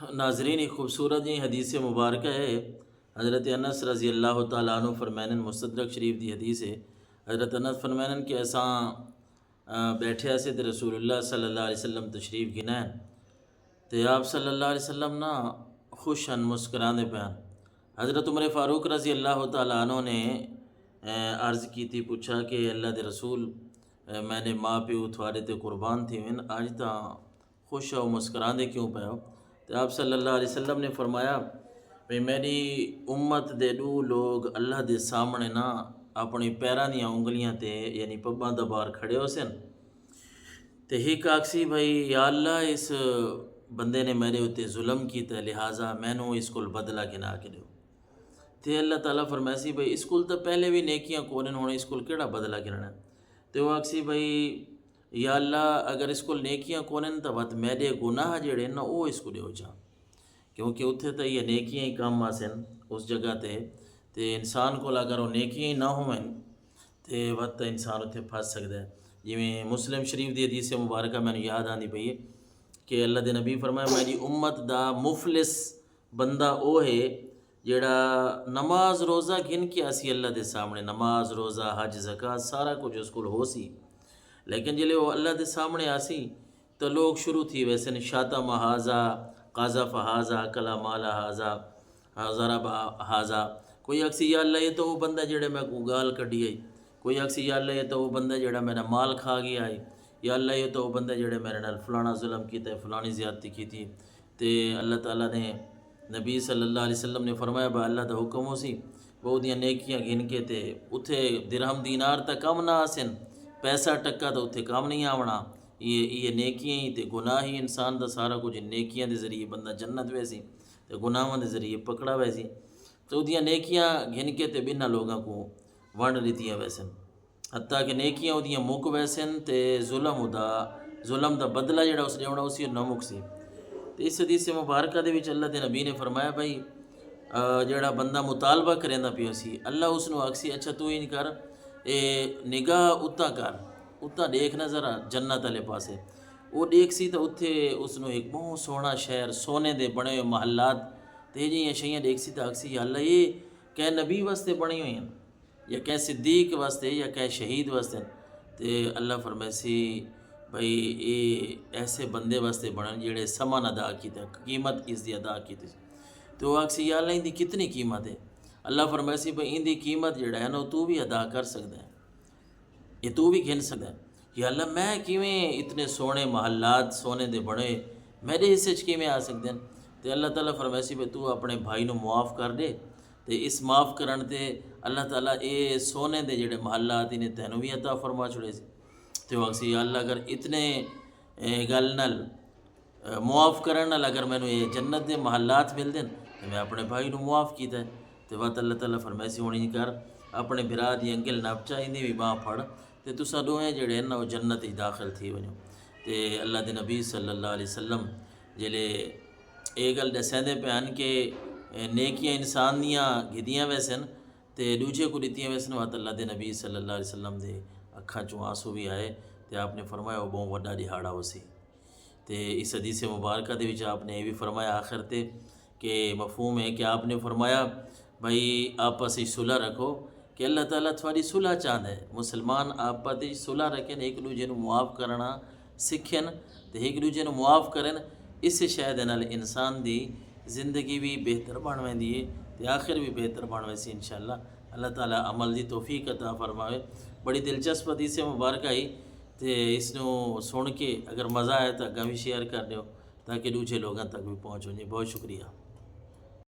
ناظرین ایک خوبصورت جی حدیث مبارکہ ہے۔ حضرت انس رضی اللہ تعالیٰ عنہ فرمائن مستدرک شریف دی حدیث ہے۔ حضرت انس فرمائن کہ اساں بیٹھے سے رسول اللہ صلی اللہ علیہ وسلم تشریف گنائن تے آپ صلی اللہ علیہ وسلم نا خوش ہن مسکراندے پیان۔ حضرت عمر فاروق رضی اللہ تعالیٰ عنہ نے عرض کی تھی، پوچھا کہ اللہ دے رسول میں نے ماں پیو تھوڑے تے قربان تھی من آج تا خوش ہو مسکراندے کیوں پہ ہو؟ تو آپ صلی اللہ علیہ وسلم نے فرمایا بھئی میری امت دے دو لوگ اللہ دے سامنے نا اپنی پیران دیا انگلیاں تے یعنی پباں دا بار کھڑے ہو سن تے ہی کاکسی بھئی یا اللہ اس بندے نے میرے ہوتے ظلم کی تے لہٰذا میں نو اس کو بدلہ گنا کے دیو تے اللہ تعالیٰ فرمائسی بھئی اس کو تو پہلے بھی نیکیاں کونن ہونے اس کو کیڑا بدلہ گرنا تے وہ آکسی بھئی یا اللہ اگر اس کو نیکیاں کونن تو بات میرے گناہ جڑے نا وہ اس کو دیو جا، کیونکہ اتھے تو یہ نیکیاں ہی کام آسن اس جگہ تے انسان کو اگر وہ نیکیاں ہی نہ ہوئیں تے وقت انسان اتھے پھنس سکتا ہے۔ جی مسلم شریف دی حدیث مبارکہ میں نے یاد آندی پئی ہے کہ اللہ دے نبی فرمایا میری امت دا مفلس بندہ او ہے جڑا نماز روزہ گن کے آسی اللہ دے سامنے، نماز روزہ حج زکوٰۃ سارا کچھ اس کو ہو سی، لیکن جلے وہ اللہ دے سامنے آسی تو لوگ شروع تھی ویسے شاتم ہاذا قذف ہاذا کلا مالا ہاذا ضرب ہاذا، کوئی اکسی یا اللہ یہ تو وہ بندہ جڑے میں کو گال کڈی آئی، کوئی اکسی یا اللہ یہ تو وہ بندہ جڑا میرا مال کھا گیا آئی، یا اللہ یہ تو وہ بندہ جڑے میرے نال فلانا ظلم کیتا ہے فلانی زیادتی کی تھی۔ تے اللہ تعالیٰ نے نبی صلی اللہ علیہ وسلم نے فرمایا با اللہ دا حکم ہو سی وہ دیاں نیکیاں گن کے تے اتھے درہم دینار تا کم نہ آسن، پیسہ ٹکا تو اتھے کام نہیں آونا، یہ نیکیاں ہی تے گناہ ہی انسان دا سارا کچھ نیکیاں دے ذریعے بندہ جنت ویسی تے گناہاں دے ذریعے پکڑا ویسی، تو دیاں نیکیاں گن کے تے بنا لوگاں کو ونڈ دیتیاں ویسن، حتیٰ کہ نیکیاں دیاں مک ویسن تے ظلم دا بدلہ جڑا اس لیونا اسی نہ مک سی۔ تو اس حدیث مبارکہ دے وچ اللہ دے نبی نے فرمایا بھائی جڑا بندہ مطالبہ کریندا پیو سی اللہ اس نو آکسی اچھا تو ہی کر اے نگاہ اتّا کر اتّا دیکھنا ذرا جنت والے پاسے، وہ دیکھ سی تو اتھے اس نو ایک بہت سونا شہر سونے دے بنے ہوئے محلات تے جیاں شیاں دیکھ سی تو آکسی یا اللہ یہ کہ نبی واسطے بنی ہوئی ہیں یا کہ صدیق واسطے یا کہ شہید واسطے، تے اللہ فرمائے سی بھئی اے ایسے بندے واسطے بنن جڑے سمن ادا کیتے قیمت اس دی ادا کیتے، تو آکسی یا اللہ ان دی کتنی قیمت ہے؟ اللہ فرمائے سی بھئی ان دی قیمت جڑا ہے نا تو بھی ادا کر سکتا ہے، یہ تو بھی گھن سکتا ہے، یا اللہ میں کیویں اتنے سونے محلات سونے دے بڑے میرے حصے چ کیویں آ سکتے ہیں؟ تو اللہ تعالیٰ فرمائے سی بھئی تو اپنے بھائی نو معاف کر دے تے اس معاف کرن تے اللہ تعالیٰ اے سونے دے جڑے محلات انہیں تینوں بھی عطا فرما چھڑے سی، تو آکسی یا اللہ اگر اتنے گل نال معاف کرن نال اگر میں یہ جنت دے محلات مل دیں تو میں اپنے بھائی نو معاف کیتا ہے، تو بات اللہ تعالیٰ فرمائے سی ہونی کر اپنے بھرا دی انگل نپچا اندی بھی باں پھڑ تے تساں دوہیں جڑے ہیں نا وہ جنت ہی داخل تھی ونجو۔ تے اللہ دے نبی صلی اللہ علیہ وسلم جلے اے گل دسیندے پیان کہ نیکیاں انسان دیاں گدیاں ویسن تے دوجے کو دیتیاں ویسن، وات اللہ دے نبی صلی اللہ علیہ وسلم دے اکھاں چوں آنسو بھی آئے تے آپ نے فرمایا وہ بہت وڈا دہاڑا ہو سی۔ تے اس حدیث مبارکہ دے وچ آپ نے یہ بھی فرمایا آخر تے کہ مفہوم ہے کہ آپ نے فرمایا بھائی آپس ہی صلح رکھو کہ اللہ تعالیٰ تھوڑی صلح چاہتا ہے، مسلمان آپس ہی صلح رکھیں ایک دوجے نو معاف کرنا سکھیں تے ایک دوجے نو معاف کریں، اس شاید نال انسان دی زندگی بھی بہتر بن ویندی ہے تے آخر بھی بہتر بن ویسی انشاءاللہ۔ اللہ تعالیٰ عمل دی توفیق عطا فرماوے۔ بڑی دلچسپ حدیث مبارکہ آئی تے اس نو سن کے اگر مزہ آئے تو اگاں بھی شیئر کر دیو تاکہ دوسرے لوگوں تک بھی پہنچ ہو جائے۔ بہت شکریہ۔